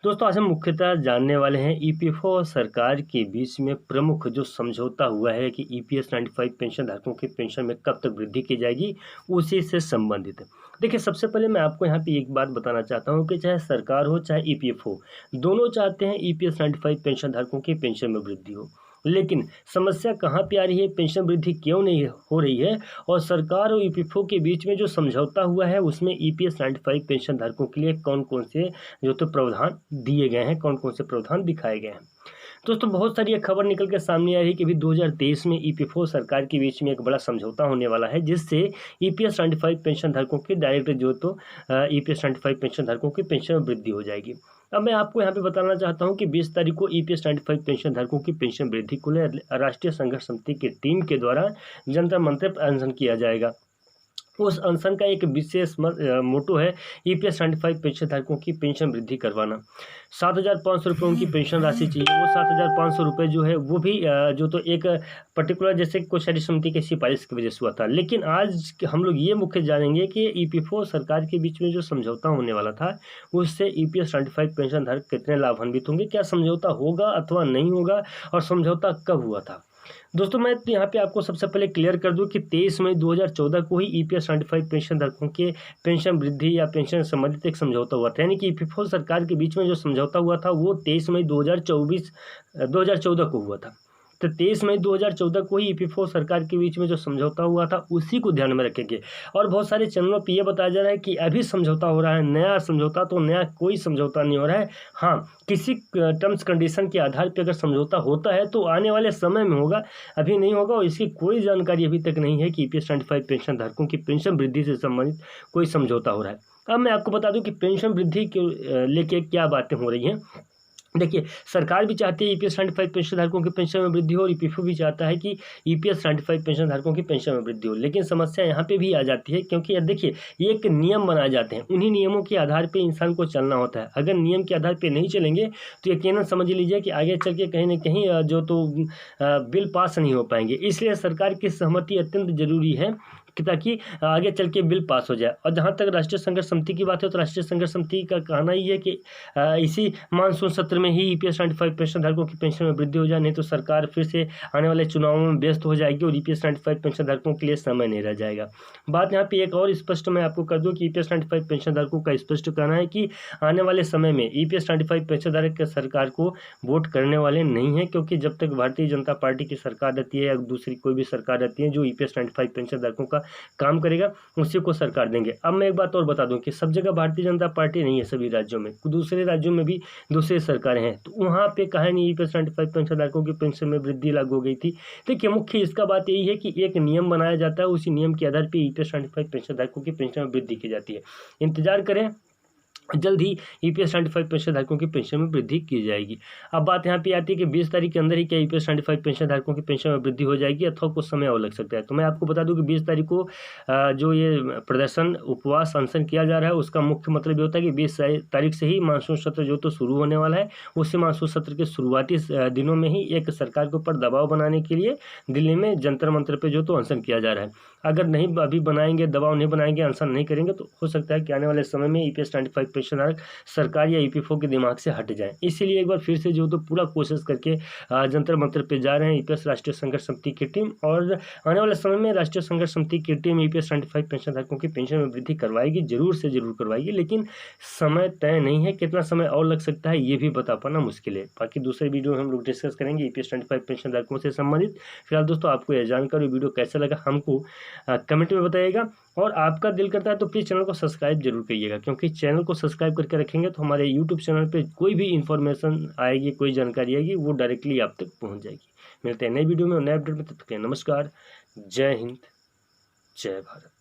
दोस्तों आज हम मुख्यतः जानने वाले हैं ईपीएफओ और सरकार के बीच में प्रमुख जो समझौता हुआ है कि ईपीएस 95 पेंशन धारकों की पेंशन में कब तक वृद्धि की जाएगी, उसी से संबंधित है। देखिए, सबसे पहले मैं आपको यहाँ पे एक बात बताना चाहता हूँ कि चाहे सरकार हो चाहे ईपीएफओ, दोनों चाहते हैं ईपीएस 95 पेंशन धारकों की पेंशन में वृद्धि हो। लेकिन समस्या कहाँ पे आ रही है, पेंशन वृद्धि क्यों नहीं हो रही है, और सरकार और ईपीएफओ के बीच में जो समझौता हुआ है उसमें ईपीएस 95 पेंशन धारकों के लिए कौन कौन से जो तो प्रावधान दिए गए हैं, कौन-कौन से प्रावधान दिखाए गए हैं। दोस्तों बहुत सारी ये खबर निकल के सामने आ रही है कि अभी 2023 में ईपीएफओ सरकार के बीच में एक बड़ा समझौता होने वाला है, जिससे ईपीएस 95 पेंशन धारकों की डायरेक्ट जो तो ईपीएस 95 पेंशन धारकों की पेंशन में वृद्धि हो जाएगी। अब मैं आपको यहाँ पे बताना चाहता हूँ कि 20 तारीख को ईपीएस 95 पेंशन धारकों की पेंशन वृद्धि को लेकर राष्ट्रीय संघर्ष समिति की टीम के द्वारा जंतर मंतर पर अनशन किया जाएगा। उस अनशन का एक विशेष मोटो है ईपीएस 95 पेंशन धारकों की पेंशन वृद्धि करवाना। 7,500 रुपये उनकी पेंशन राशि चाहिए, वो 7,500 रुपये जो है वो भी जो तो एक पर्टिकुलर जैसे कोषाध्यक्ष समिति की सिफारिश की वजह से हुआ था। लेकिन आज हम लोग ये मुख्य जानेंगे कि ईपीएफओ सरकार के बीच में जो समझौता होने वाला था उससे ईपीएस 95 पेंशन धारक कितने लाभान्वित होंगे, क्या समझौता होगा अथवा नहीं होगा, और समझौता कब हुआ था। दोस्तों मैं तो यहाँ पे आपको सबसे पहले क्लियर कर दूं कि 23 मई 2014 को ही ईपीएस 95 पेंशन धारकों के पेंशन वृद्धि या पेंशन संबंधित एक समझौता हुआ था। यानी कि ईपीएफओ सरकार के बीच में जो समझौता हुआ था वो 23 मई 2014 को हुआ था। तो 23 मई 2014 को ही ईपीएफओ सरकार के बीच में जो समझौता हुआ था उसी को ध्यान में रखेंगे। और बहुत सारे चैनलों पर यह बताया जा रहा है कि अभी समझौता हो रहा है, नया समझौता, तो नया कोई समझौता नहीं हो रहा है। हाँ, किसी टर्म्स कंडीशन के आधार पर अगर समझौता होता है तो आने वाले समय में होगा, अभी नहीं होगा। और इसकी कोई जानकारी अभी तक नहीं है कि ईपीएस 95 पेंशन धारकों की पेंशन वृद्धि से संबंधित कोई समझौता हो रहा है। अब मैं आपको बता दूं कि पेंशन वृद्धि के लेके क्या बातें हो रही हैं। देखिए, सरकार भी चाहती है ईपीएस 95 पेंशन धारकों की पेंशन में वृद्धि हो, और ईपीएफओ भी चाहता है कि ईपीएस 95 पेंशन धारकों की पेंशन में वृद्धि हो। लेकिन समस्या यहाँ पे भी आ जाती है, क्योंकि देखिए एक नियम बनाए जाते हैं, उन्हीं नियमों के आधार पे इंसान को चलना होता है। अगर नियम के आधार पे नहीं चलेंगे तो यकीनन समझ लीजिए कि आगे चल के कहीं ना कहीं जो तो बिल पास नहीं हो पाएंगे। इसलिए सरकार की सहमति अत्यंत जरूरी है कि ताकि आगे चल के बिल पास हो जाए। और जहाँ तक राष्ट्रीय संघर्ष समिति की बात है तो राष्ट्रीय संघर्ष समिति का कहना ही है कि इसी मानसून सत्र में ही ईपीएस 95 पेंशन धारकों की पेंशन में वृद्धि हो जाए, नहीं तो सरकार फिर से आने वाले चुनावों में व्यस्त हो जाएगी और ईपीएस 95 पेंशन धारकों के लिए समय नहीं रह जाएगा। बात यहाँ पे एक और स्पष्ट मैं आपको कर दूं कि ईपीएस 95 पेंशन धारकों का स्पष्ट कहना है कि आने वाले समय में ईपीएस 95 पेंशन धारक सरकार को वोट करने वाले नहीं है, क्योंकि जब तक भारतीय जनता पार्टी की सरकार रहती है या दूसरी कोई भी सरकार रहती है जो ईपीएस 95 पेंशन धारकों का काम करेगा उसी को सरकार देंगे। अब मैं एक बात और बता दूं कि सब जगह भारतीय जनता पार्टी नहीं है, सभी राज्यों में, दूसरे राज्यों में भी दूसरी सरकारें हैं, तो वहाँ पे कहीं नहीं ईपीएस 95 पेंशन धारकों की पेंशन में वृद्धि लागू हो गई थी। देखिए, मुख्य इसका बात यही है कि एक नियम बनाया जाता है, उसी नियम के आधार पर ईपीएस 95 पेंशन धारकों की पेंशन में वृद्धि की जाती है। इंतजार करें, जल्द ही ईपीएस 95 पेंशन धारकों की पेंशन में वृद्धि की जाएगी। अब बात यहाँ पे आती है कि 20 तारीख के अंदर ही क्या ईपीएस 95 पेंशन धारकों की पेंशन में वृद्धि हो जाएगी अथवा कुछ समय और लग सकता है। तो मैं आपको बता दूं कि 20 तारीख को जो ये प्रदर्शन, उपवास, अनशन किया जा रहा है उसका मुख्य मतलब ये होता है कि 20 तारीख से ही मानसून सत्र जो तो शुरू होने वाला है। उससे मानसून सत्र के शुरुआती दिनों में ही एक सरकार के ऊपर दबाव बनाने के लिए दिल्ली में जंतर मंतर पर जो तो अनशन किया जा रहा है। अगर नहीं अभी बनाएंगे, दबाव नहीं बनाएंगे, अनशन नहीं करेंगे तो हो सकता है कि आने वाले समय में ईपीएस 95 पेंशन धारक सरकार या ईपीएफओ के दिमाग से हट जाए। इसीलिए एक बार फिर से जो तो पूरा कोशिश करके जंतर मंतर पे जा रहे हैं ईपीएस राष्ट्रीय संघर्ष समिति की टीम, और आने वाले समय में राष्ट्रीय संघर्ष समिति की टीम ईपीएस 95 पेंशन धारकों की पेंशन में वृद्धि करवाएगी, जरूर से जरूर करवाएगी। लेकिन समय तय नहीं है, कितना समय और लग सकता है ये भी बता पाना मुश्किल है। बाकी दूसरे वीडियो में हम लोग डिस्कस करेंगे ईपीएस 95 पेंशन धारकों से संबंधित। फिलहाल दोस्तों आपको यह जानकारी वीडियो कैसा लगा हमको कमेंट में बताइएगा, और आपका दिल करता है तो प्लीज़ चैनल को सब्सक्राइब जरूर करिएगा, क्योंकि चैनल को सब्सक्राइब करके रखेंगे तो हमारे यूट्यूब चैनल पे कोई भी इन्फॉर्मेशन आएगी, कोई जानकारी आएगी, वो डायरेक्टली आप तक पहुंच जाएगी। मिलते हैं नए वीडियो में और नए अपडेट में, तब तक के लिए नमस्कार, जय हिंद, जय भारत।